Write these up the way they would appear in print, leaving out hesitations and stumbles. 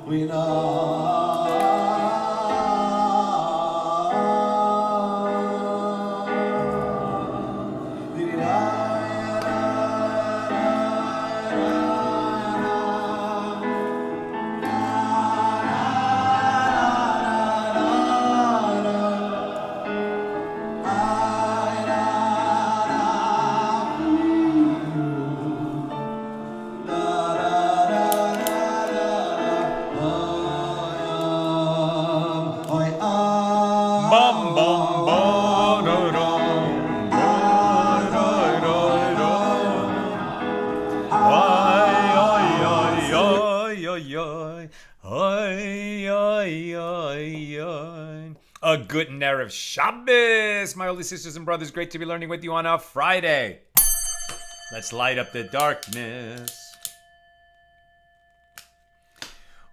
we know. Bum bum ba-da-dum, ba-da-da-da-da. Ay, ay, ay, ay, ay, ay, ay, ay. A good Erev Shabbos, my holy sisters and brothers. Great to be learning with you on a Friday. Let's light up the darkness.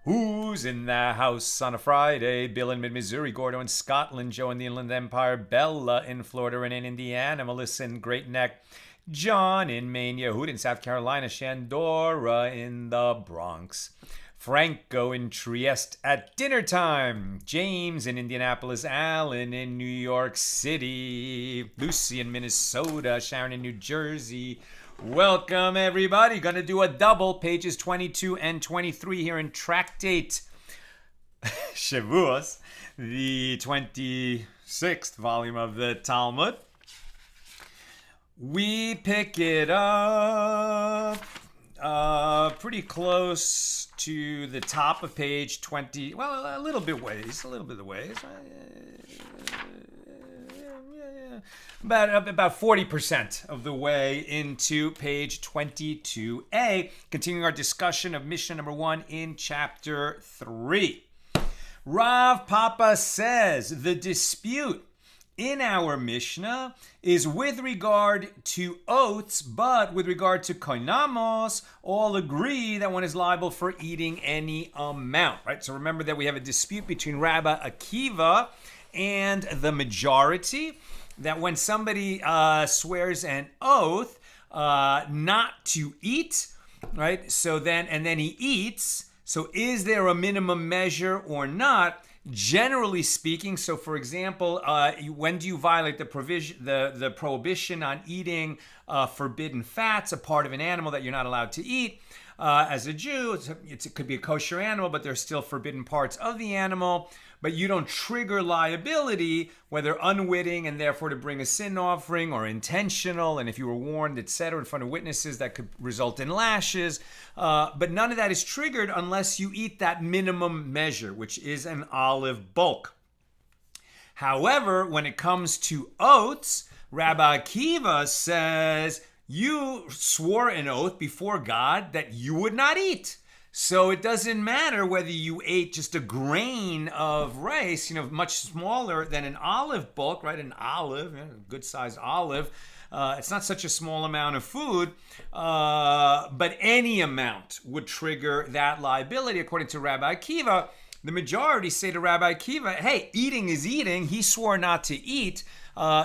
Who's in the house on a Friday? Bill in mid-Missouri, Gordo in Scotland, Joe in the Inland Empire, Bella in Florida and in Indiana, Melissa in Great Neck, John in Maine, Yehud in South Carolina, Shandora in the Bronx, Franco in Trieste at dinner time, James in Indianapolis, Alan in New York City, Lucy in Minnesota, Sharon in New Jersey. Welcome, everybody. Going to do a double, pages 22 and 23 here in Tractate Shevuos, the 26th volume of the Talmud. We pick it up pretty close to the top of page 20. Well, a little bit of ways. About 40% of the way into page 22a, continuing our discussion of Mishnah number 1 in chapter 3. Rav Papa says the dispute in our Mishnah is with regard to oaths, but with regard to koynamos, all agree that one is liable for eating any amount, right? So remember that we have a dispute between Rabbi Akiva and the majority, that when somebody swears an oath not to eat, right? So then he eats. So is there a minimum measure or not? Generally speaking, so for example, when do you violate the prohibition on eating forbidden fats, a part of an animal that you're not allowed to eat? As a Jew, it could be a kosher animal, but there's still forbidden parts of the animal. But you don't trigger liability, whether unwitting and therefore to bring a sin offering, or intentional, and if you were warned, etc., in front of witnesses, that could result in lashes. But none of that is triggered unless you eat that minimum measure, which is an olive bulk. However, when it comes to oaths, Rabbi Akiva says you swore an oath before God that you would not eat. So it doesn't matter whether you ate just a grain of rice, much smaller than an olive bulk, right? An olive, a good-sized olive. It's not such a small amount of food, but any amount would trigger that liability, according to Rabbi Akiva. The majority say to Rabbi Akiva, hey, eating is eating. He swore not to eat,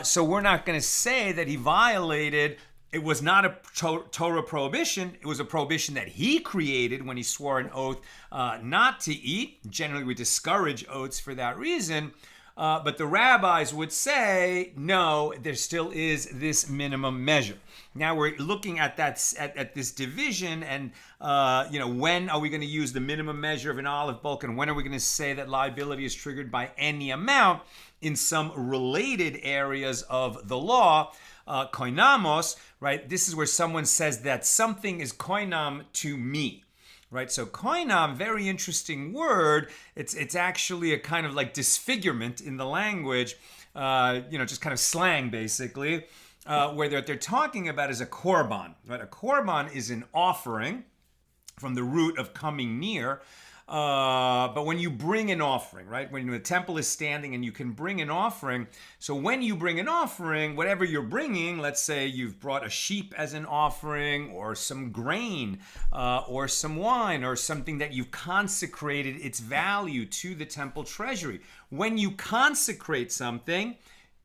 so we're not going to say that he violated. It was not a Torah prohibition. It was a prohibition that he created when he swore an oath not to eat. Generally, we discourage oaths for that reason. But the rabbis would say, no, there still is this minimum measure. Now we're looking at at this division, and when are we going to use the minimum measure of an olive bulk, and when are we going to say that liability is triggered by any amount in some related areas of the law? Koynamos, right? This is where someone says that something is koynam to me, right? So koynam, very interesting word. It's actually a kind of like disfigurement in the language, just kind of slang basically, where what they're talking about is a korban, right? A korban is an offering from the root of coming near. But when you bring an offering, right? When the temple is standing and you can bring an offering. So when you bring an offering, whatever you're bringing, let's say you've brought a sheep as an offering, or some grain, or some wine, or something that you've consecrated its value to the temple treasury. When you consecrate something,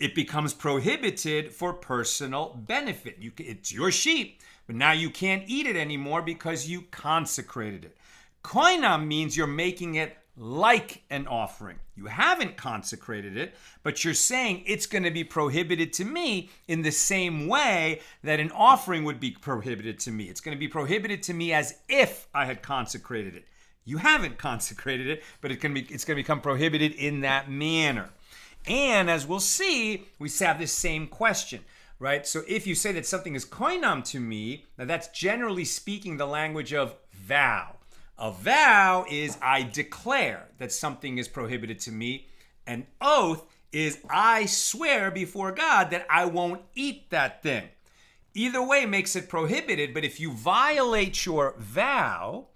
it becomes prohibited for personal benefit. It's your sheep, but now you can't eat it anymore because you consecrated it. Koynam means you're making it like an offering. You haven't consecrated it, but you're saying it's going to be prohibited to me in the same way that an offering would be prohibited to me. It's going to be prohibited to me as if I had consecrated it. You haven't consecrated it, but it's going to become prohibited in that manner. And as we'll see, we have this same question, right? So if you say that something is koynam to me, now that's generally speaking the language of vow. A vow is I declare that something is prohibited to me. An oath is I swear before God that I won't eat that thing. Either way makes it prohibited, but if you violate your vow,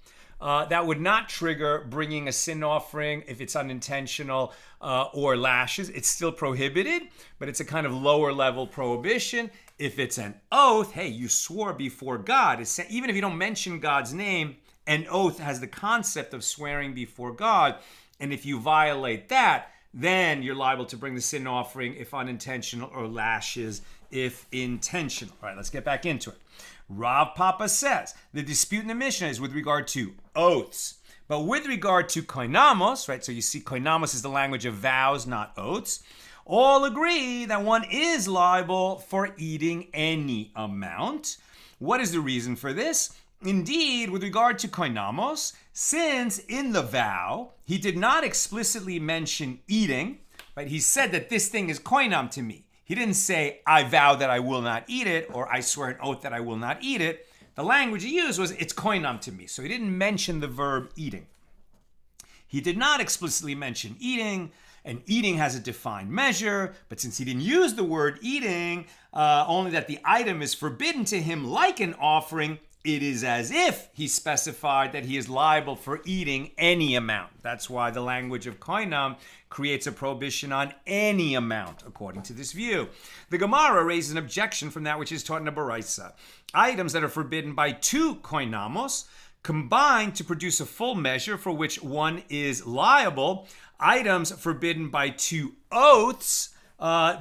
that would not trigger bringing a sin offering if it's unintentional or lashes. It's still prohibited, but it's a kind of lower level prohibition. If it's an oath, hey, you swore before God. Even if you don't mention God's name, an oath has the concept of swearing before God. And if you violate that, then you're liable to bring the sin offering if unintentional or lashes if intentional. All right, let's get back into it. Rav Papa says the dispute in the Mishna is with regard to oaths. But with regard to koynamos, right, so you see koynamos is the language of vows, not oaths, all agree that one is liable for eating any amount. What is the reason for this? Indeed, with regard to koynamos, since in the vow, he did not explicitly mention eating, right? He said that this thing is koynam to me. He didn't say, I vow that I will not eat it, or I swear an oath that I will not eat it. The language he used was, it's koynam to me. So he didn't mention the verb eating. He did not explicitly mention eating, and eating has a defined measure, but since he didn't use the word eating, only that the item is forbidden to him like an offering, it is as if he specified that he is liable for eating any amount. That's why the language of koynam creates a prohibition on any amount, according to this view. The Gemara raises an objection from that which is taught in a Baraisa. Items that are forbidden by 2 koynamos combine to produce a full measure for which one is liable. Items forbidden by 2 oaths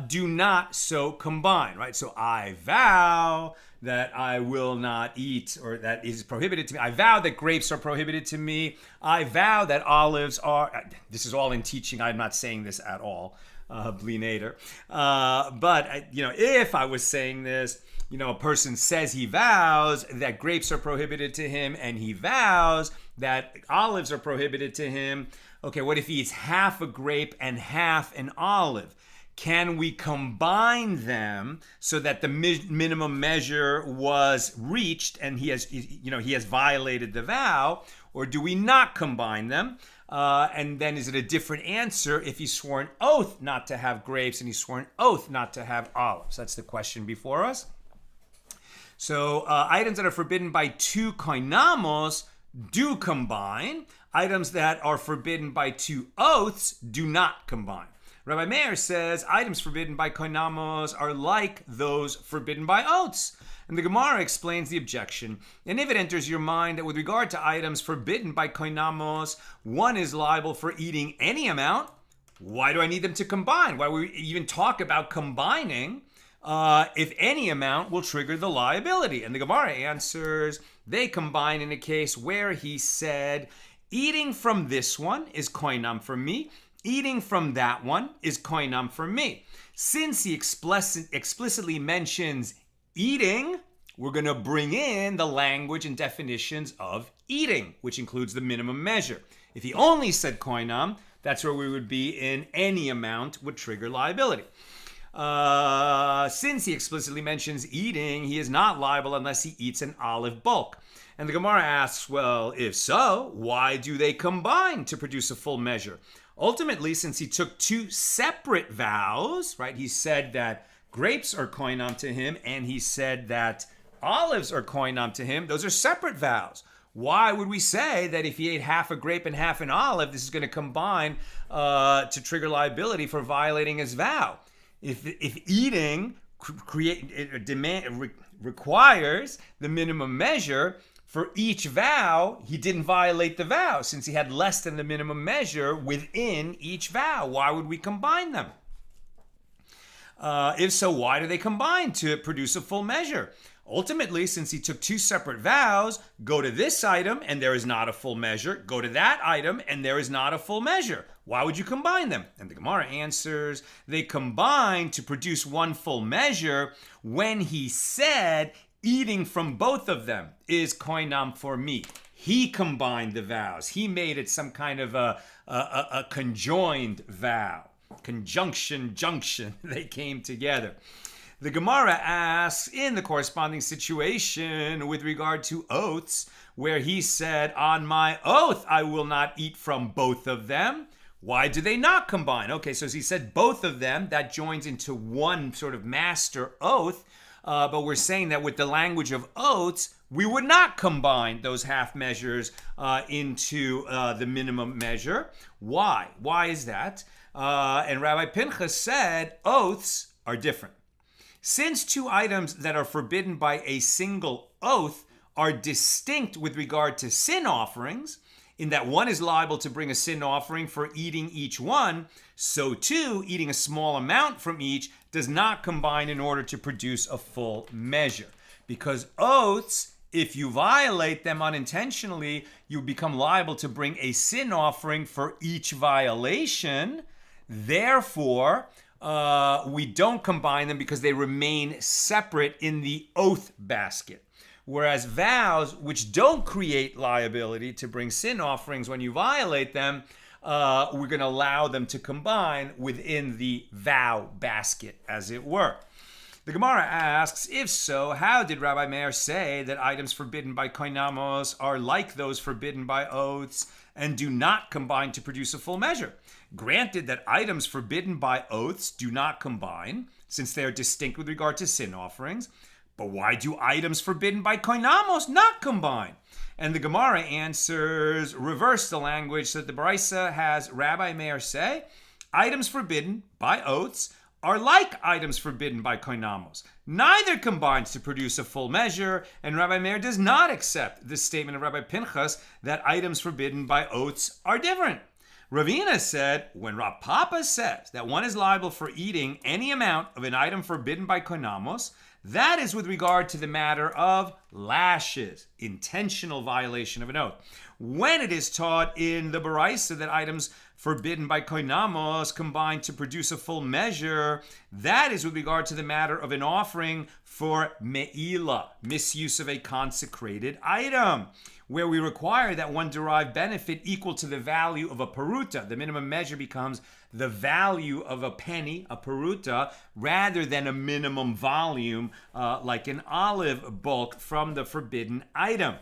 do not so combine, right? So I vow that I will not eat, or that is prohibited to me. I vow that grapes are prohibited to me. I vow that olives are. This is all in teaching. I'm not saying this at all, bli neder. But if I was saying this, a person says he vows that grapes are prohibited to him, and he vows that olives are prohibited to him. Okay, what if he eats half a grape and half an olive? Can we combine them so that the minimum measure was reached and he has violated the vow, or do we not combine them? And then is it a different answer if he swore an oath not to have grapes and he swore an oath not to have olives? That's the question before us. So items that are forbidden by 2 koynamos do combine. Items that are forbidden by 2 oaths do not combine. Rabbi Meir says items forbidden by koynamos are like those forbidden by oaths. And the Gemara explains the objection. And if it enters your mind that with regard to items forbidden by koynamos, one is liable for eating any amount, why do I need them to combine? Why would we even talk about combining if any amount will trigger the liability? And the Gemara answers, they combine in a case where he said, eating from this one is koynam for me, eating from that one is koynam for me. Since he explicitly mentions eating, we're going to bring in the language and definitions of eating, which includes the minimum measure. If he only said koynam, that's where we would be in any amount would trigger liability. Since he explicitly mentions eating, he is not liable unless he eats an olive bulk. And the Gemara asks, well, if so, why do they combine to produce a full measure? Ultimately, since he took 2 separate vows, right? He said that grapes are koynam to him, and he said that olives are koynam to him. Those are separate vows. Why would we say that if he ate half a grape and half an olive, this is going to combine to trigger liability for violating his vow? If eating requires the minimum measure, for each vow, he didn't violate the vow since he had less than the minimum measure within each vow. Why would we combine them? If so, why do they combine to produce a full measure? Ultimately, since he took two separate vows, go to this item and there is not a full measure, go to that item and there is not a full measure. Why would you combine them? And the Gemara answers, they combine to produce one full measure when he said eating from both of them is koynam for me. He combined the vows. He made it some kind of a conjoined vow. Conjunction, junction, they came together. The Gemara asks, in the corresponding situation with regard to oaths, where he said, on my oath, I will not eat from both of them. Why do they not combine? Okay, so as he said both of them, that joins into one sort of master oath. But we're saying that with the language of oaths, we would not combine those half measures into the minimum measure. Why? Why is that? And Rabbi Pinchas said oaths are different. Since two items that are forbidden by a single oath are distinct with regard to sin offerings, in that one is liable to bring a sin offering for eating each one, so too, eating a small amount from each does not combine in order to produce a full measure. Because oaths, if you violate them unintentionally, you become liable to bring a sin offering for each violation. Therefore, we don't combine them because they remain separate in the oath basket. Whereas vows, which don't create liability to bring sin offerings when you violate them, we're going to allow them to combine within the vow basket, as it were. The Gemara asks, if so, how did Rabbi Meir say that items forbidden by koynamos are like those forbidden by oaths and do not combine to produce a full measure? Granted that items forbidden by oaths do not combine, since they are distinct with regard to sin offerings, but why do items forbidden by koynamos not combine? And the Gemara answers, reverse the language, so that the Baraisa has Rabbi Meir say, items forbidden by oaths are like items forbidden by koynamos. Neither combines to produce a full measure, and Rabbi Meir does not accept this statement of Rabbi Pinchas that items forbidden by oaths are different. Ravina said, when Rav Papa says that one is liable for eating any amount of an item forbidden by koynamos, that is with regard to the matter of lashes, intentional violation of an oath. When it is taught in the Baraisa that items forbidden by koynamos combine to produce a full measure, that is with regard to the matter of an offering for meila, misuse of a consecrated item, where we require that one derive benefit equal to the value of a peruta. The minimum measure becomes the value of a penny, a peruta, rather than a minimum volume like an olive bulk from the forbidden item.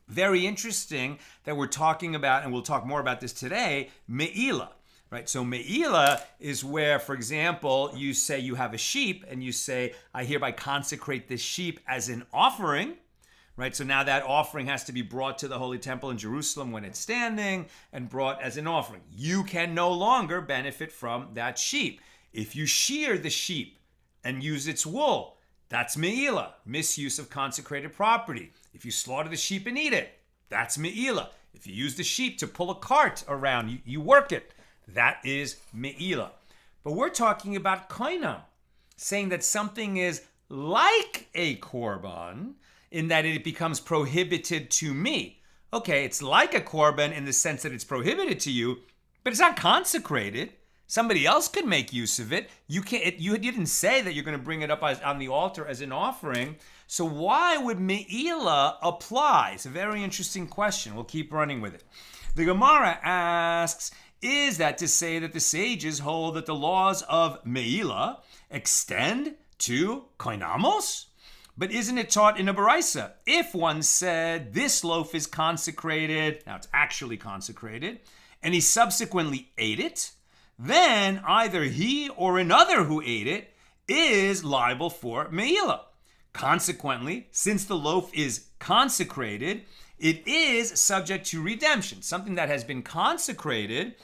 Very interesting that we're talking about, and we'll talk more about this today, meila. Right? So meila is where, for example, you say you have a sheep and you say, I hereby consecrate this sheep as an offering. Right? So now that offering has to be brought to the Holy Temple in Jerusalem when it's standing and brought as an offering. You can no longer benefit from that sheep. If you shear the sheep and use its wool, that's meila, misuse of consecrated property. If you slaughter the sheep and eat it, that's meila. If you use the sheep to pull a cart around, you work it, that is meila. But we're talking about koynam, saying that something is like a korban, in that it becomes prohibited to me. Okay, it's like a korban in the sense that it's prohibited to you, but it's not consecrated. Somebody else could make use of it. You can't. You didn't say that you're going to bring it up on the altar as an offering. So why would meila apply? It's a very interesting question. We'll keep running with it. The Gemara asks, is that to say that the sages hold that the laws of meila extend to koynamos? But isn't it taught in a Baraisa? If one said this loaf is consecrated, now it's actually consecrated, and he subsequently ate it, then either he or another who ate it is liable for meila. Consequently, since the loaf is consecrated, it is subject to redemption. Something that has been consecrated,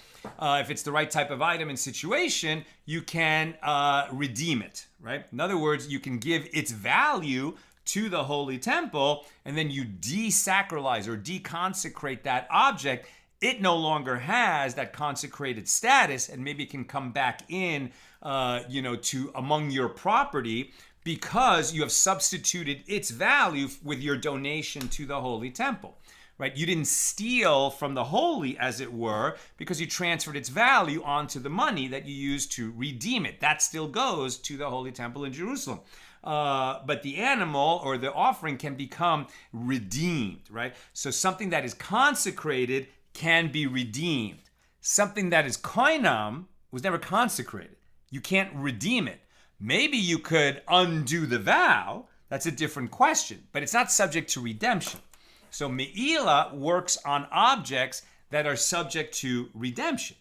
if it's the right type of item and situation, you can redeem it, right? In other words, you can give its value to the Holy Temple, and then you desacralize or deconsecrate that object. It no longer has that consecrated status, and maybe it can come back in, to among your property. because you have substituted its value with your donation to the Holy Temple. Right? You didn't steal from the holy, as it were, because you transferred its value onto the money that you used to redeem it. That still goes to the Holy Temple in Jerusalem. But the animal or the offering can become redeemed, right? So something that is consecrated can be redeemed. Something that is koynam was never consecrated. You can't redeem it. Maybe you could undo the vow. That's a different question, but it's not subject to redemption. So meila works on objects that are subject to redemption.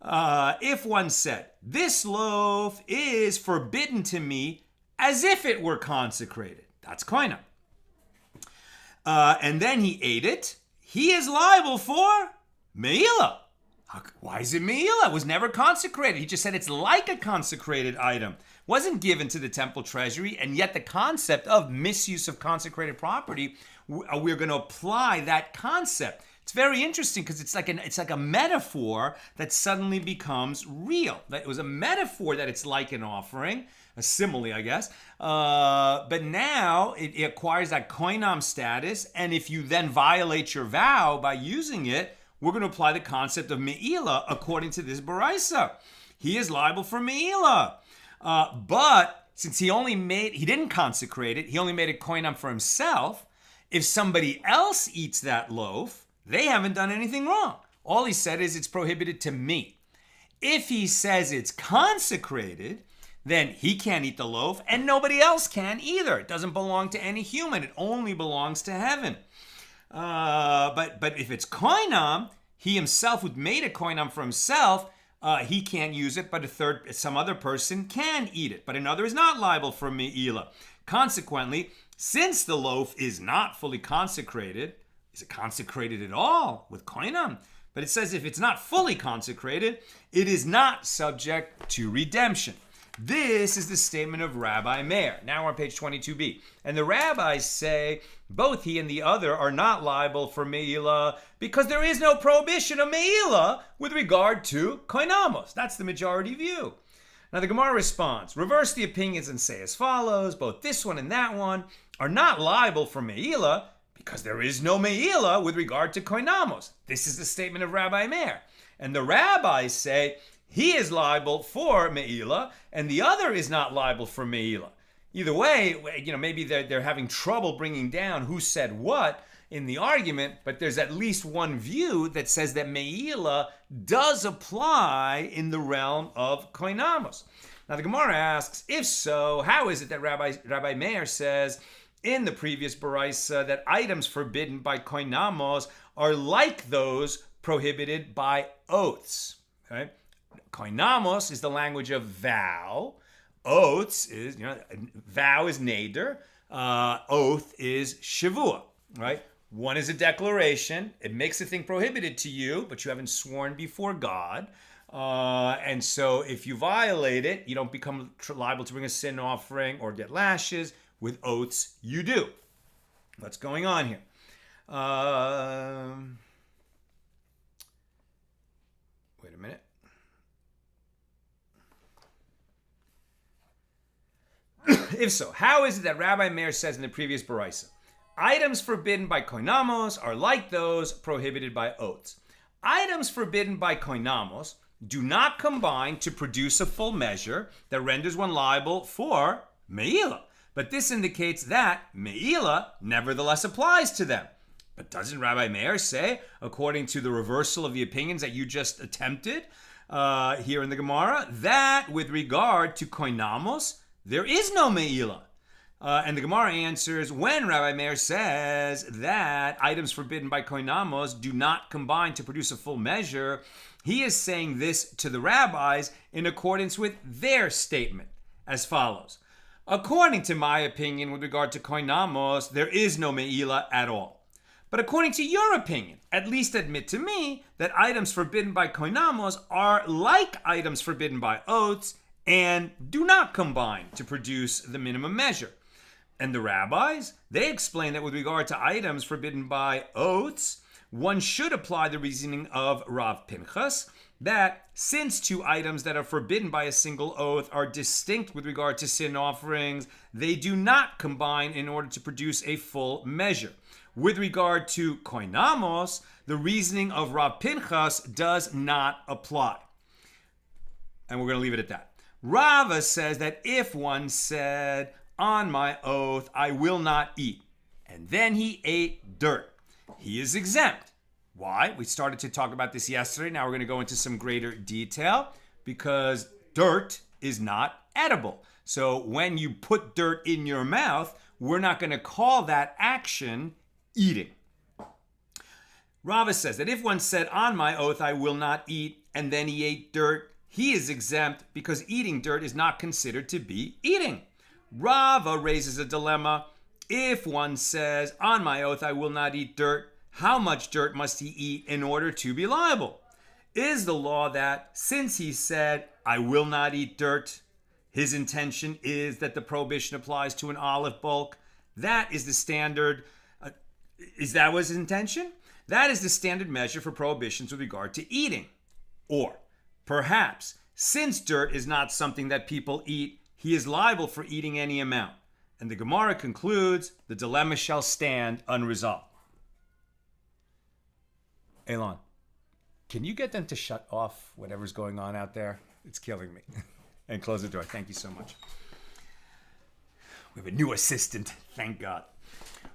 If one said, this loaf is forbidden to me as if it were consecrated, that's koynam. And then he ate it, he is liable for meila. Why is it meila? It was never consecrated. He just said it's like a consecrated item. Wasn't given to the temple treasury, and yet the concept of misuse of consecrated property, we're going to apply that concept. It's very interesting because it's like a metaphor that suddenly becomes real. It was a metaphor that it's like an offering, a simile, I guess. But now it acquires that koynam status, and if you then violate your vow by using it, we're going to apply the concept of meila according to this baraisa. He is liable for meila. But since he didn't consecrate it, he only made it koynam for himself. If somebody else eats that loaf, they haven't done anything wrong. All he said is it's prohibited to me. If he says it's consecrated, then he can't eat the loaf and nobody else can either. It doesn't belong to any human. It only belongs to heaven. But if it's koynam, he himself who made a koynam for himself, he can't use it, but some other person can eat it. But another is not liable for meila. Consequently, since the loaf is not fully consecrated, is it consecrated at all with koynam? But it says if it's not fully consecrated, it is not subject to redemption. This is the statement of Rabbi Meir. Now we're on page 22b. And the rabbis say both he and the other are not liable for meila because there is no prohibition of meila with regard to koynamos. That's the majority view. Now the Gemara responds, reverse the opinions and say as follows, both this one and that one are not liable for meila because there is no meila with regard to koynamos. This is the statement of Rabbi Meir. And the rabbis say he is liable for meila and the other is not liable for meila. Either way, maybe they're having trouble bringing down who said what in the argument, but there's at least one view that says that meila does apply in the realm of koynamos. Now the Gemara asks, if so, how is it that Rabbi Meir says in the previous baraisa that items forbidden by koynamos are like those prohibited by oaths? Okay? Koynamos is the language of vow. Oaths is, vow is neder. Oath is Shevuos, right? One is a declaration. It makes a thing prohibited to you, but you haven't sworn before God. And so if you violate it, you don't become liable to bring a sin offering or get lashes. With oaths, you do. What's going on here? Wait a minute. If so, how is it that Rabbi Meir says in the previous baraisa, items forbidden by koynamos are like those prohibited by oaths? Items forbidden by koynamos do not combine to produce a full measure that renders one liable for meila. But this indicates that meila nevertheless applies to them. But doesn't Rabbi Meir say, according to the reversal of the opinions that you just attempted here in the Gemara, that with regard to koynamos, there is no meila? And the Gemara answers, when Rabbi Meir says that items forbidden by koynamos do not combine to produce a full measure, he is saying this to the rabbis in accordance with their statement as follows. According to my opinion with regard to koynamos, there is no meila at all. But according to your opinion, at least admit to me that items forbidden by koynamos are like items forbidden by oaths and do not combine to produce the minimum measure. And the rabbis, they explain that with regard to items forbidden by oaths, one should apply the reasoning of Rav Pinchas that since two items that are forbidden by a single oath are distinct with regard to sin offerings, they do not combine in order to produce a full measure. With regard to koynamos, the reasoning of Rav Pinchas does not apply. And we're going to leave it at that. Rava says that if one said, on my oath, I will not eat, and then he ate dirt, he is exempt. Why? We started to talk about this yesterday. Now we're going to go into some greater detail because dirt is not edible. So when you put dirt in your mouth, we're not going to call that action eating. Rava says that if one said, on my oath, I will not eat, and then he ate dirt, he is exempt because eating dirt is not considered to be eating. Rava raises a dilemma. If one says, on my oath, I will not eat dirt, how much dirt must he eat in order to be liable? Is the law that since he said, I will not eat dirt, his intention is that the prohibition applies to an olive bulk? That is the standard. Is that was his intention? That is the standard measure for prohibitions with regard to eating. Or perhaps, since dirt is not something that people eat, he is liable for eating any amount. And the Gemara concludes, the dilemma shall stand unresolved. Elon, can you get them to shut off whatever's going on out there? It's killing me. And close the door. Thank you so much. We have a new assistant. Thank God.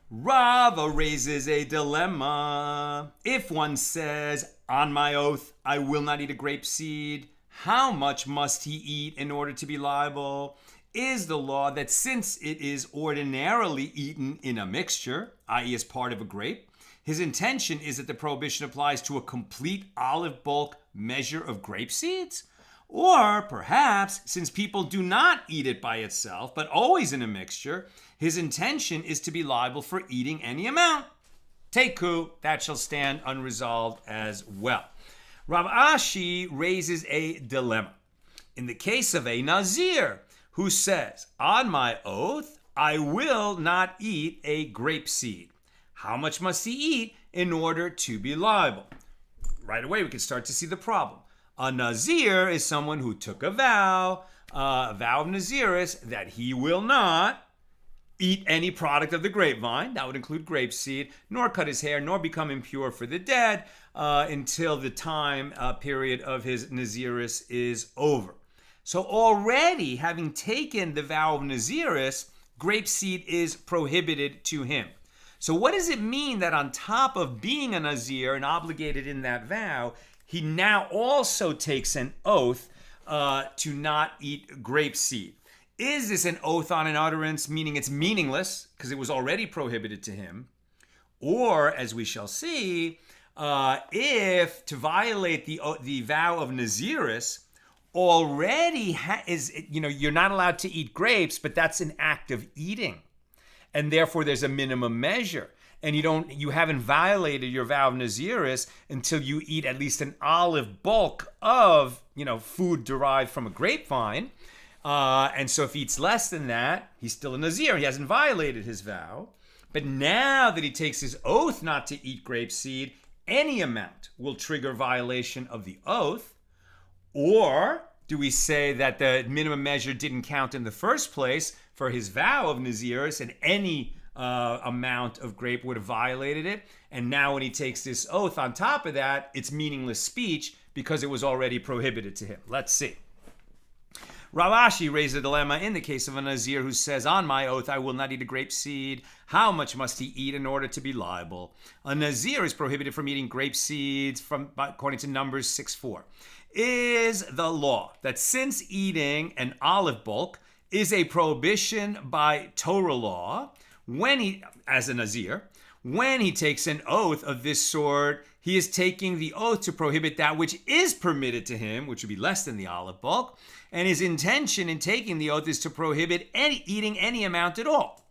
Rava raises a dilemma. If one says, on my oath, I will not eat a grape seed, how much must he eat in order to be liable? Is the law that since it is ordinarily eaten in a mixture, i.e. as part of a grape, his intention is that the prohibition applies to a complete olive bulk measure of grape seeds? Or perhaps, since people do not eat it by itself, but always in a mixture, his intention is to be liable for eating any amount. Teku, that shall stand unresolved as well. Rav Ashi raises a dilemma. In the case of a Nazir who says, on my oath, I will not eat a grape seed. How much must he eat in order to be liable? Right away, we can start to see the problem. A Nazir is someone who took a vow of Naziris, that he will not eat any product of the grapevine, that would include grapeseed, nor cut his hair, nor become impure for the dead until the time period of his Naziris is over. So already, having taken the vow of Naziris, grapeseed is prohibited to him. So what does it mean that on top of being a Nazir and obligated in that vow, he now also takes an oath to not eat grapeseed? Is this an oath on an utterance, meaning it's meaningless because it was already prohibited to him? Or, as we shall see, if to violate the vow of Naziris already you're not allowed to eat grapes, but that's an act of eating. And therefore there's a minimum measure. And you haven't violated your vow of Naziris until you eat at least an olive bulk of, food derived from a grapevine. And so if he eats less than that, he's still a Nazir. He hasn't violated his vow. But now that he takes his oath not to eat grapeseed, any amount will trigger violation of the oath. Or do we say that the minimum measure didn't count in the first place for his vow of Naziris, and any amount of grape would have violated it? And now when he takes this oath on top of that, it's meaningless speech because it was already prohibited to him. Let's see. Rav Ashi raised a dilemma in the case of a Nazir who says, on my oath, I will not eat a grape seed. How much must he eat in order to be liable? A Nazir is prohibited from eating grape seeds according to Numbers 6:4. Is the law that since eating an olive bulk is a prohibition by Torah law, as a Nazir, when he takes an oath of this sort, he is taking the oath to prohibit that which is permitted to him, which would be less than the olive bulk, and his intention in taking the oath is to prohibit eating any amount at all.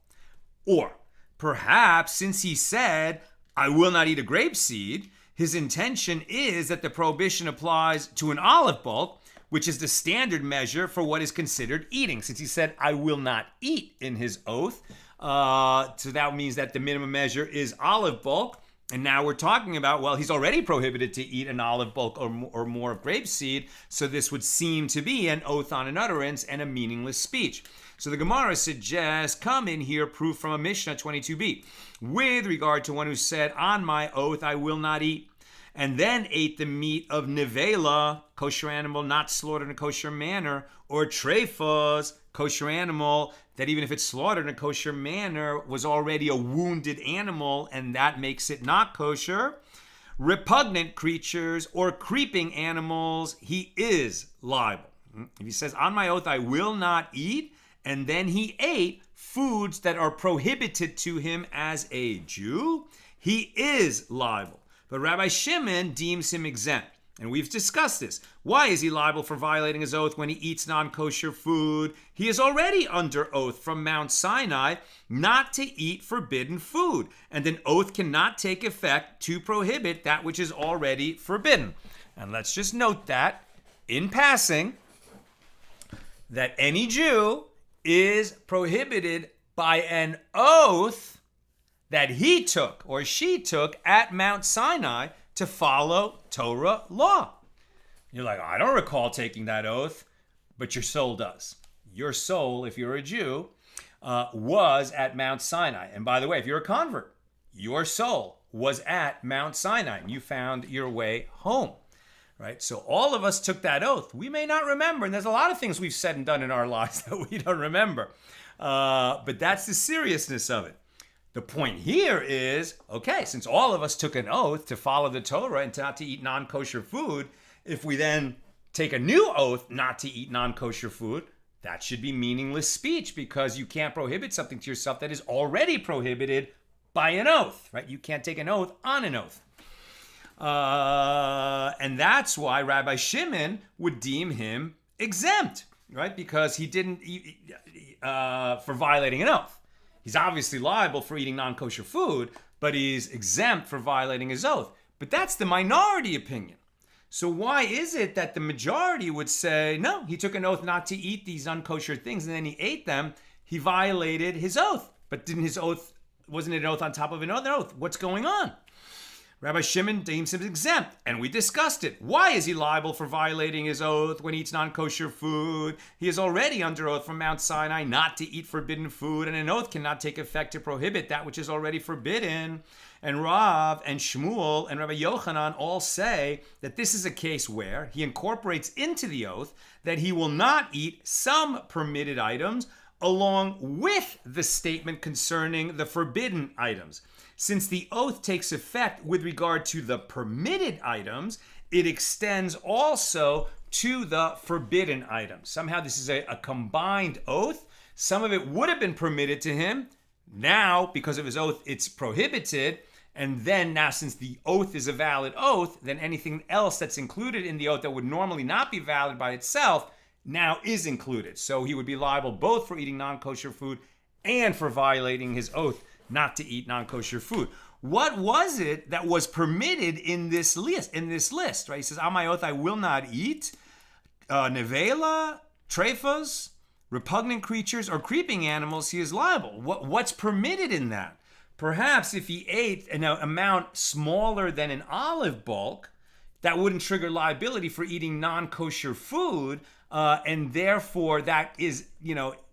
Or perhaps since he said, I will not eat a grape seed, his intention is that the prohibition applies to an olive bulk, which is the standard measure for what is considered eating. Since he said, I will not eat in his oath, so that means that the minimum measure is olive bulk, And now we're talking about, well, he's already prohibited to eat an olive bulk or more of grape seed, so this would seem to be an oath on an utterance and a meaningless speech. So the Gemara suggests, come in here, proof from a Mishnah 22b, with regard to one who said, on my oath I will not eat, and then ate the meat of nevela, kosher animal not slaughtered in a kosher manner, or trephos, kosher animal that even if it's slaughtered in a kosher manner was already a wounded animal, and that makes it not kosher. Repugnant creatures or creeping animals, he is liable. If he says, on my oath I will not eat, and then he ate foods that are prohibited to him as a Jew, he is liable. But Rabbi Shimon deems him exempt. And we've discussed this. Why is he liable for violating his oath when he eats non-kosher food? He is already under oath from Mount Sinai not to eat forbidden food. And an oath cannot take effect to prohibit that which is already forbidden. And let's just note that, in passing, that any Jew is prohibited by an oath that he took or she took at Mount Sinai to follow Torah law. You're like, I don't recall taking that oath, but your soul does. Your soul, if you're a Jew, was at Mount Sinai. And by the way, if you're a convert, your soul was at Mount Sinai and you found your way home, right? So all of us took that oath. We may not remember, and there's a lot of things we've said and done in our lives that we don't remember. But that's the seriousness of it. The point here is, okay, since all of us took an oath to follow the Torah and not to eat non-kosher food, if we then take a new oath not to eat non-kosher food, that should be meaningless speech because you can't prohibit something to yourself that is already prohibited by an oath, right? You can't take an oath on an oath. And that's why Rabbi Shimon would deem him exempt, right? Because he didn't, for violating an oath. He's obviously liable for eating non-kosher food, but he's exempt for violating his oath. But that's the minority opinion. So why is it that the majority would say, no, he took an oath not to eat these unkosher things, and then he ate them, he violated his oath. But wasn't it an oath on top of another oath? What's going on? Rabbi Shimon deems him exempt, and we discussed it. Why is he liable for violating his oath when he eats non-kosher food? He is already under oath from Mount Sinai not to eat forbidden food, and an oath cannot take effect to prohibit that which is already forbidden. And Rav and Shmuel and Rabbi Yochanan all say that this is a case where he incorporates into the oath that he will not eat some permitted items along with the statement concerning the forbidden items. Since the oath takes effect with regard to the permitted items, it extends also to the forbidden items. Somehow this is a combined oath. Some of it would have been permitted to him. Now, because of his oath, it's prohibited. And then now, since the oath is a valid oath, then anything else that's included in the oath that would normally not be valid by itself now is included. So he would be liable both for eating non-kosher food and for violating his oath not to eat non-kosher food. What was it that was permitted in this list? Right? He says, on my oath, I will not eat nevela, trephos, repugnant creatures, or creeping animals. He is liable. What's permitted in that? Perhaps if he ate an amount smaller than an olive bulk, that wouldn't trigger liability for eating non-kosher food, and therefore that is,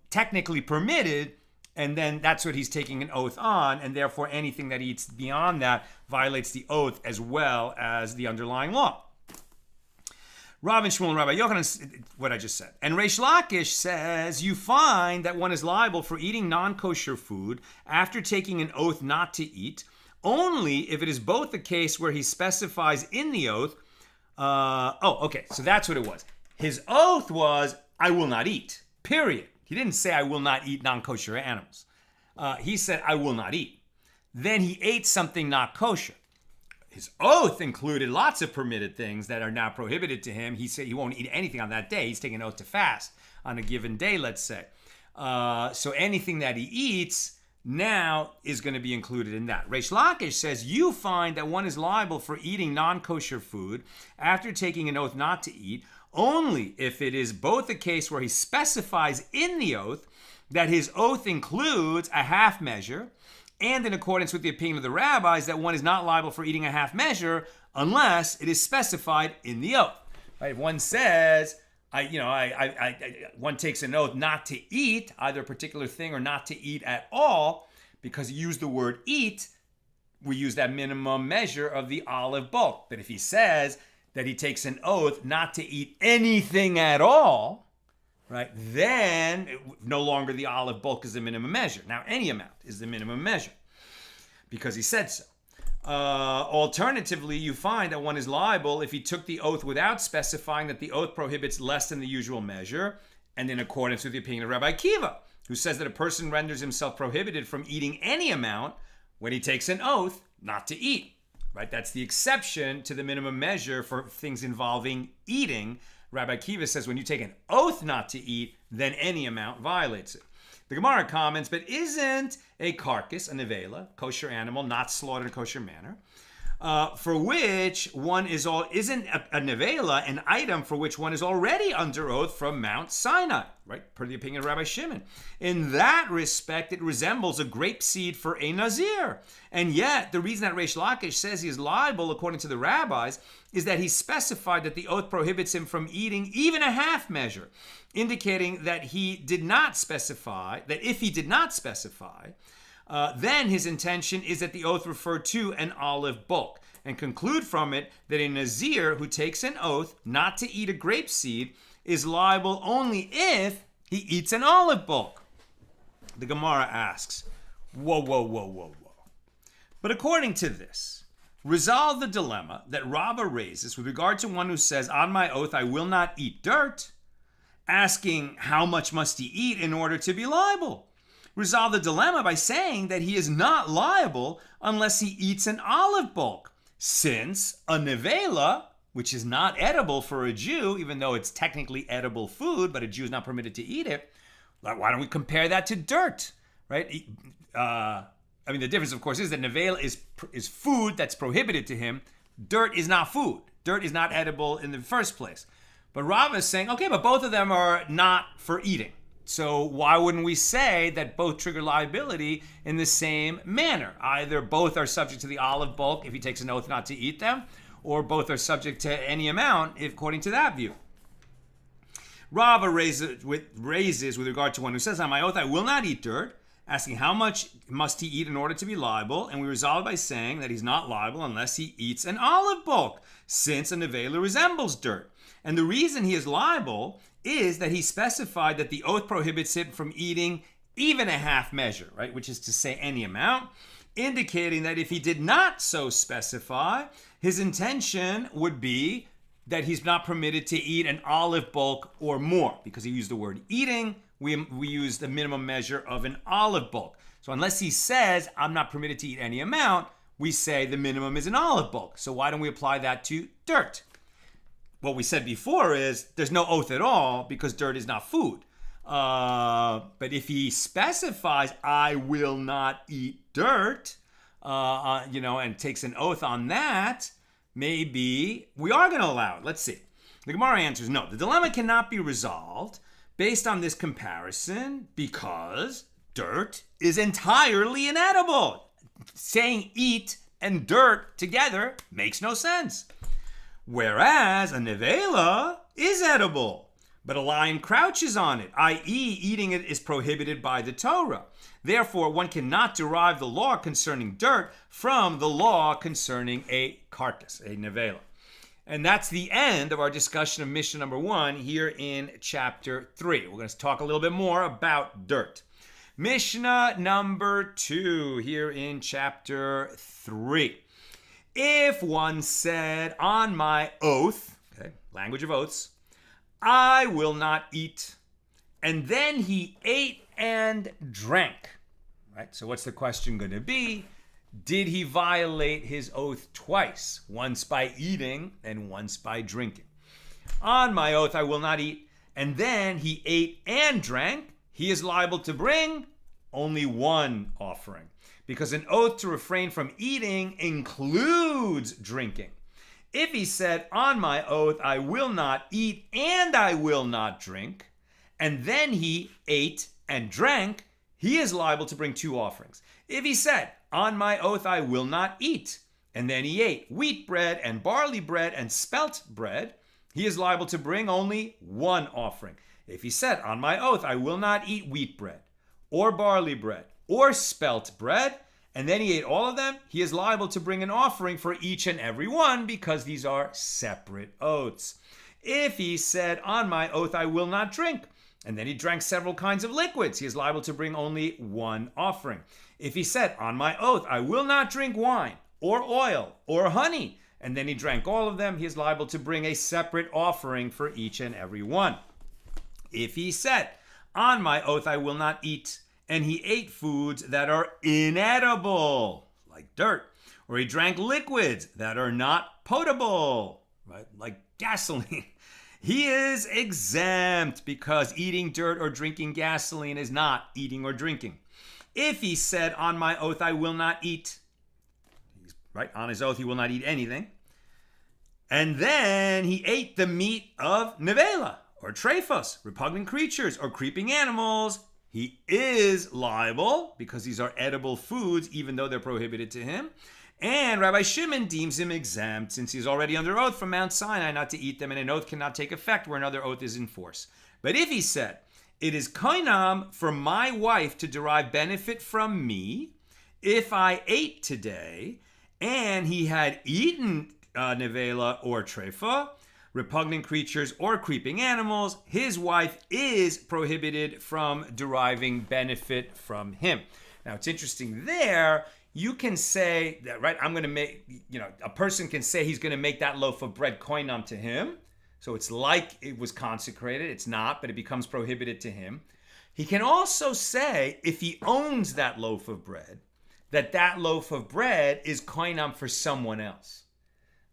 technically permitted. And then that's what he's taking an oath on, and therefore anything that he eats beyond that violates the oath as well as the underlying law. Rav and Shmuel and Rabbi Yochanan, what I just said. And Reish Lakish says, you find that one is liable for eating non-kosher food after taking an oath not to eat, only if it is both the case where he specifies in the oath, so that's what it was. His oath was, I will not eat, period. He didn't say, I will not eat non-kosher animals. He said, I will not eat. Then he ate something not kosher. His oath included lots of permitted things that are now prohibited to him. He said he won't eat anything on that day. He's taking an oath to fast on a given day, let's say. So anything that he eats now is going to be included in that. Reish Lakish says, you find that one is liable for eating non-kosher food after taking an oath not to eat, only if it is both a case where he specifies in the oath that his oath includes a half measure and in accordance with the opinion of the rabbis that one is not liable for eating a half measure unless it is specified in the oath. Right? If one says, one takes an oath not to eat either a particular thing or not to eat at all, because he used the word eat, we use that minimum measure of the olive bulk. But if he says that he takes an oath not to eat anything at all, right, then no longer the olive bulk is the minimum measure. Now, any amount is the minimum measure because he said so. Alternatively, you find that one is liable if he took the oath without specifying that the oath prohibits less than the usual measure, and in accordance with the opinion of Rabbi Akiva, who says that a person renders himself prohibited from eating any amount when he takes an oath not to eat. Right? That's the exception to the minimum measure for things involving eating. Rabbi Akiva says when you take an oath not to eat, then any amount violates it. The Gemara comments, but isn't a carcass, a nevela, kosher animal, not slaughtered in a kosher manner, for which one is isn't a nevela an item for which one is already under oath from Mount Sinai, right? Per the opinion of Rabbi Shimon. In that respect, it resembles a grape seed for a nazir. And yet, the reason that Reish Lakish says he is liable, according to the rabbis, is that he specified that the oath prohibits him from eating even a half measure, indicating that he did not specify, that if he did not specify, then his intention is that the oath referred to an olive bulk, and conclude from it that a nazir who takes an oath not to eat a grape seed is liable only if he eats an olive bulk. The Gemara asks, whoa. But according to this, resolve the dilemma that Rava raises with regard to one who says, on my oath I will not eat dirt, asking how much must he eat in order to be liable. Resolve the dilemma by saying that he is not liable unless he eats an olive bulk, since a nevela, which is not edible for a Jew, even though it's technically edible food, but a Jew is not permitted to eat it, why don't we compare that to dirt, right? The difference, of course, is that nevela is food that's prohibited to him. Dirt is not food. Dirt is not edible in the first place. But Rava is saying, okay, but both of them are not for eating. So why wouldn't we say that both trigger liability in the same manner? Either both are subject to the olive bulk if he takes an oath not to eat them, or both are subject to any amount according to that view. Rava raises with regard to one who says, on my oath I will not eat dirt, asking how much must he eat in order to be liable, and we resolve by saying that he's not liable unless he eats an olive bulk, since a nevela resembles dirt. And the reason he is liable is that he specified that the oath prohibits him from eating even a half measure, right? Which is to say any amount, indicating that if he did not so specify, his intention would be that he's not permitted to eat an olive bulk or more, because he used the word eating. We use the minimum measure of an olive bulk. So unless he says, I'm not permitted to eat any amount, we say the minimum is an olive bulk. So why don't we apply that to dirt? What we said before is there's no oath at all because dirt is not food. But if he specifies, I will not eat dirt, and takes an oath on that, maybe we are going to allow it. Let's see. The Gemara answers no. The dilemma cannot be resolved based on this comparison because dirt is entirely inedible. Saying eat and dirt together makes no sense. Whereas a nevela is edible, but a lion crouches on it, i.e. eating it is prohibited by the Torah. Therefore, one cannot derive the law concerning dirt from the law concerning a carcass, a nevela. And that's the end of our discussion of Mishnah number 1 here in chapter 3. We're going to talk a little bit more about dirt. Mishnah number 2 here in chapter 3. If one said, on my oath, okay, language of oaths, I will not eat, and then he ate and drank, right? So what's the question going to be? Did he violate his oath twice, once by eating and once by drinking? On my oath, I will not eat, and then he ate and drank, he is liable to bring only one offering, because an oath to refrain from eating includes drinking. If he said, on my oath, I will not eat and I will not drink, and then he ate and drank, he is liable to bring 2 offerings. If he said, on my oath I will not eat, and then he ate wheat bread and barley bread and spelt bread, he is liable to bring only 1 offering. If he said, on my oath I will not eat wheat bread, or barley bread, or spelt bread, and then he ate all of them, he is liable to bring an offering for each and every one, because these are separate oaths. If he said, on my oath I will not drink, and then he drank several kinds of liquids, he is liable to bring only 1 offering. If he said, on my oath I will not drink wine, or oil, or honey, and then he drank all of them, he is liable to bring a separate offering for each and every one. If he said, on my oath I will not eat, and he ate foods that are inedible, like dirt, or he drank liquids that are not potable, right, like gasoline, he is exempt, because eating dirt or drinking gasoline is not eating or drinking. If he said, on my oath I will not eat, right, on his oath he will not eat anything, and then he ate the meat of meila, or trephos, repugnant creatures, or creeping animals, he is liable, because these are edible foods, even though they're prohibited to him. And Rabbi Shimon deems him exempt, since he's already under oath from Mount Sinai not to eat them, and an oath cannot take effect where another oath is in force. But if he said, it is koynam for my wife to derive benefit from me, if I ate today, and he had eaten meila or trefa, repugnant creatures, or creeping animals, his wife is prohibited from deriving benefit from him. Now, it's interesting there, you can say that, right, I'm going to make, a person can say he's going to make that loaf of bread koynam to him. So it's like it was consecrated. It's not, but it becomes prohibited to him. He can also say, if he owns that loaf of bread, that loaf of bread is koynam for someone else.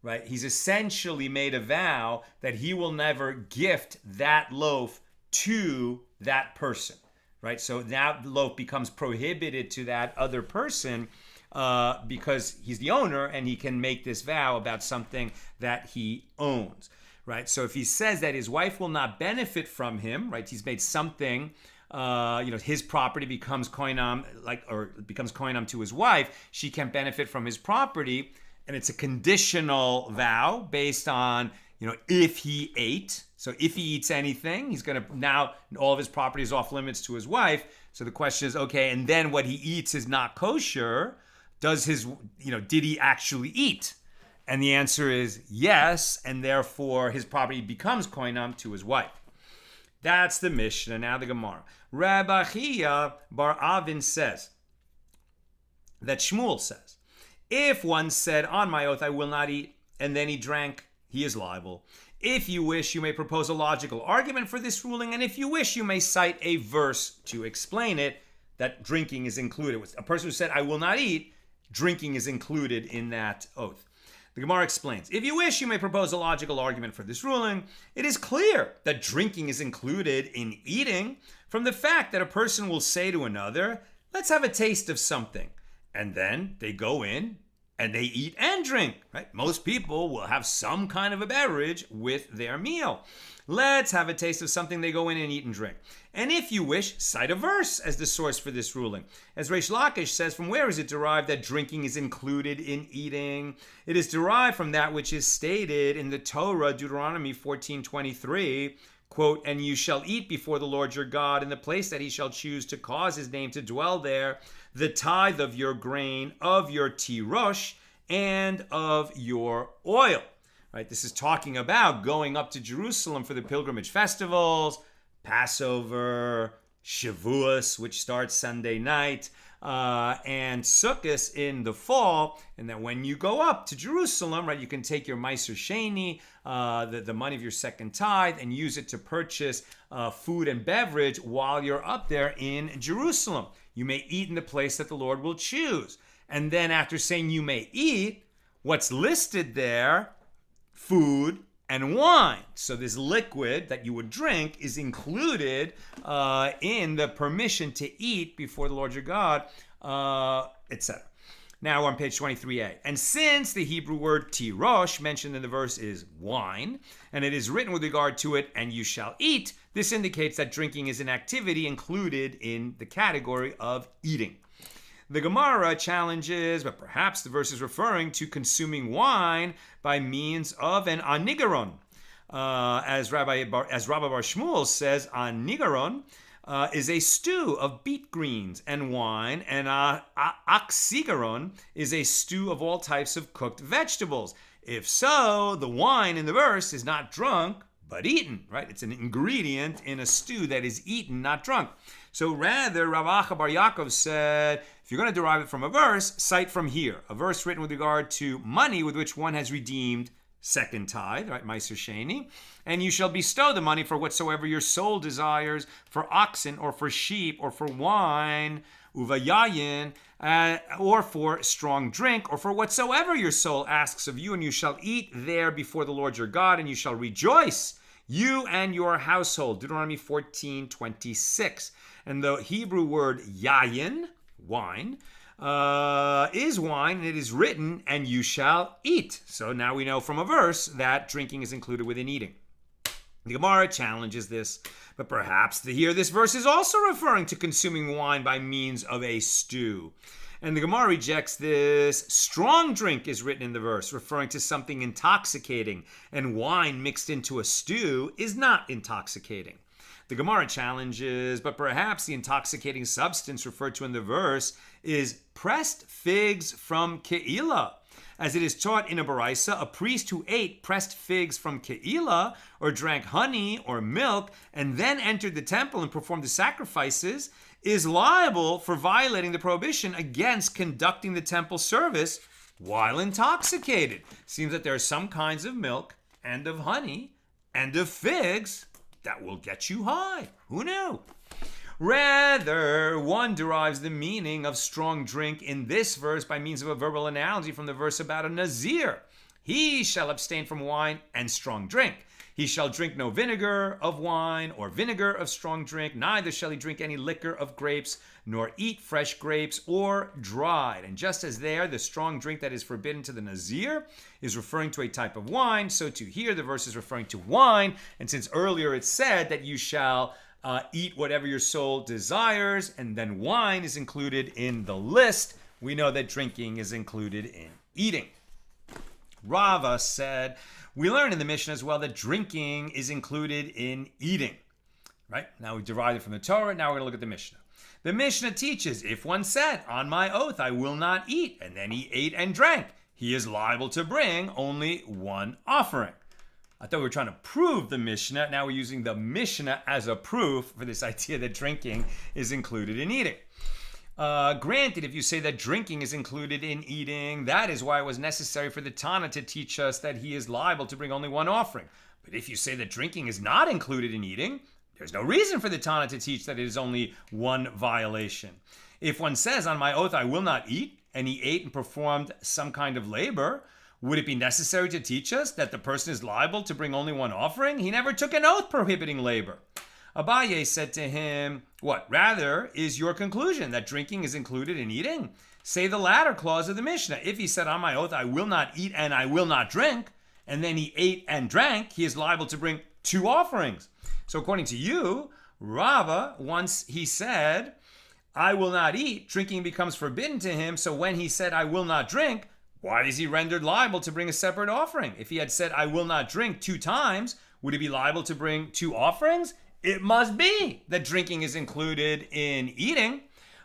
Right? He's essentially made a vow that he will never gift that loaf to that person, right? So that loaf becomes prohibited to that other person because he's the owner and he can make this vow about something that he owns, right? So if he says that his wife will not benefit from him, right? He's made something, his property becomes koynam, becomes koynam to his wife. She can benefit from his property. And it's a conditional vow based on, if he ate. So if he eats anything, he's going to, now all of his property is off limits to his wife. So the question is, okay, and then what he eats is not kosher. Did he actually eat? And the answer is yes. And therefore his property becomes koynam to his wife. That's the Mishna. Now the Gemara. Rabbi Chia bar Avin says that Shmuel says, if one said, on my oath I will not eat, and then he drank, he is liable. If you wish, you may propose a logical argument for this ruling, and if you wish, you may cite a verse to explain it, that drinking is included. A person who said, I will not eat, drinking is included in that oath. The Gemara explains, if you wish, you may propose a logical argument for this ruling. It is clear that drinking is included in eating from the fact that a person will say to another, let's have a taste of something. And then they go in and they eat and drink, right? Most people will have some kind of a beverage with their meal. Let's have a taste of something. They go in and eat and drink. And if you wish, cite a verse as the source for this ruling. As Reish Lakish says, from where is it derived that drinking is included in eating? It is derived from that which is stated in the Torah, Deuteronomy 14:23, quote, and you shall eat before the Lord your God in the place that he shall choose to cause his name to dwell there, the tithe of your grain, of your tirosh, and of your oil. Right? This is talking about going up to Jerusalem for the pilgrimage festivals, Passover, Shevuos, which starts Sunday night, and Sukkot in the fall. And that when you go up to Jerusalem, right, you can take your Meiser Sheni, the money of your second tithe, and use it to purchase food and beverage while you're up there in Jerusalem. You may eat in the place that the Lord will choose. And then after saying you may eat, what's listed there, food and wine. So this liquid that you would drink is included in the permission to eat before the Lord your God, etc. Now we're on page 23a. And since the Hebrew word tirosh mentioned in the verse is wine, and it is written with regard to it, and you shall eat, this indicates that drinking is an activity included in the category of eating. The Gemara challenges, but perhaps the verse is referring to consuming wine by means of an anigaron. As Rabbi Bar Shmuel says, anigaron is a stew of beet greens and wine, and oxygaron is a stew of all types of cooked vegetables. If so, the wine in the verse is not drunk, but eaten, right? It's an ingredient in a stew that is eaten, not drunk. So rather, Rav Acha Bar Yaakov said, if you're going to derive it from a verse, cite from here. A verse written with regard to money with which one has redeemed second tithe, right, Meiser Sheni, and you shall bestow the money for whatsoever your soul desires, for oxen or for sheep or for wine, uvayayin, or for strong drink, or for whatsoever your soul asks of you, and you shall eat there before the Lord your God, and you shall rejoice, you and your household. Deuteronomy 14:26. And the Hebrew word yayin, wine, is wine, and it is written, and you shall eat. So now we know from a verse that drinking is included within eating. The Gemara challenges this, but perhaps here this verse is also referring to consuming wine by means of a stew. And the Gemara rejects this. Strong drink is written in the verse, referring to something intoxicating, and wine mixed into a stew is not intoxicating. The Gemara challenges, but perhaps the intoxicating substance referred to in the verse is pressed figs from keila. As it is taught in a baraisa, a priest who ate pressed figs from keila, or drank honey or milk, and then entered the temple and performed the sacrifices, is liable for violating the prohibition against conducting the temple service while intoxicated. Seems that there are some kinds of milk and of honey and of figs that will get you high. Who knew? Rather, one derives the meaning of strong drink in this verse by means of a verbal analogy from the verse about a Nazir. He shall abstain from wine and strong drink. He shall drink no vinegar of wine or vinegar of strong drink, neither shall he drink any liquor of grapes, nor eat fresh grapes or dried. And just as there, the strong drink that is forbidden to the Nazir is referring to a type of wine, so too here the verse is referring to wine. And since earlier it said that you shall eat whatever your soul desires, and then wine is included in the list, we know that drinking is included in eating. Rava said, we learn in the Mishna as well that drinking is included in eating. Right? Now we derived it from the Torah, now we're going to look at the Mishnah. The Mishnah teaches, if one said, on my oath I will not eat, and then he ate and drank, he is liable to bring only one offering. I thought we were trying to prove the Mishnah. Now we're using the Mishnah as a proof for this idea that drinking is included in eating. Granted, if you say that drinking is included in eating, that is why it was necessary for the Tana to teach us that he is liable to bring only one offering. But if you say that drinking is not included in eating, there's no reason for the Tana to teach that it is only one violation. If one says, on my oath I will not eat, and he ate and performed some kind of labor, would it be necessary to teach us that the person is liable to bring only one offering? He never took an oath prohibiting labor. Abaye said to him, what, rather, is your conclusion that drinking is included in eating? Say the latter clause of the Mishnah. If he said, on my oath, I will not eat and I will not drink, and then he ate and drank, he is liable to bring two offerings. So according to you, Rava, once he said, I will not eat, drinking becomes forbidden to him. So when he said, I will not drink, why is he rendered liable to bring a separate offering? If he had said, I will not drink 2 times, would he be liable to bring 2 offerings? It must be that drinking is included in eating.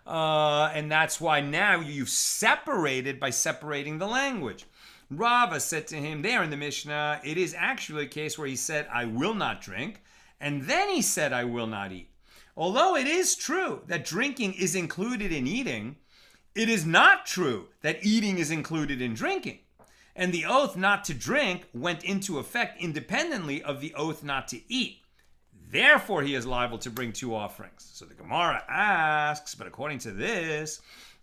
And that's why now you've separated by separating the language. Rava said to him there in the Mishnah, it is actually a case where he said, I will not drink. And then he said, I will not eat. Although it is true that drinking is included in eating, it is not true that eating is included in drinking. And the oath not to drink went into effect independently of the oath not to eat. Therefore, he is liable to bring 2 offerings. So the Gemara asks, but according to this,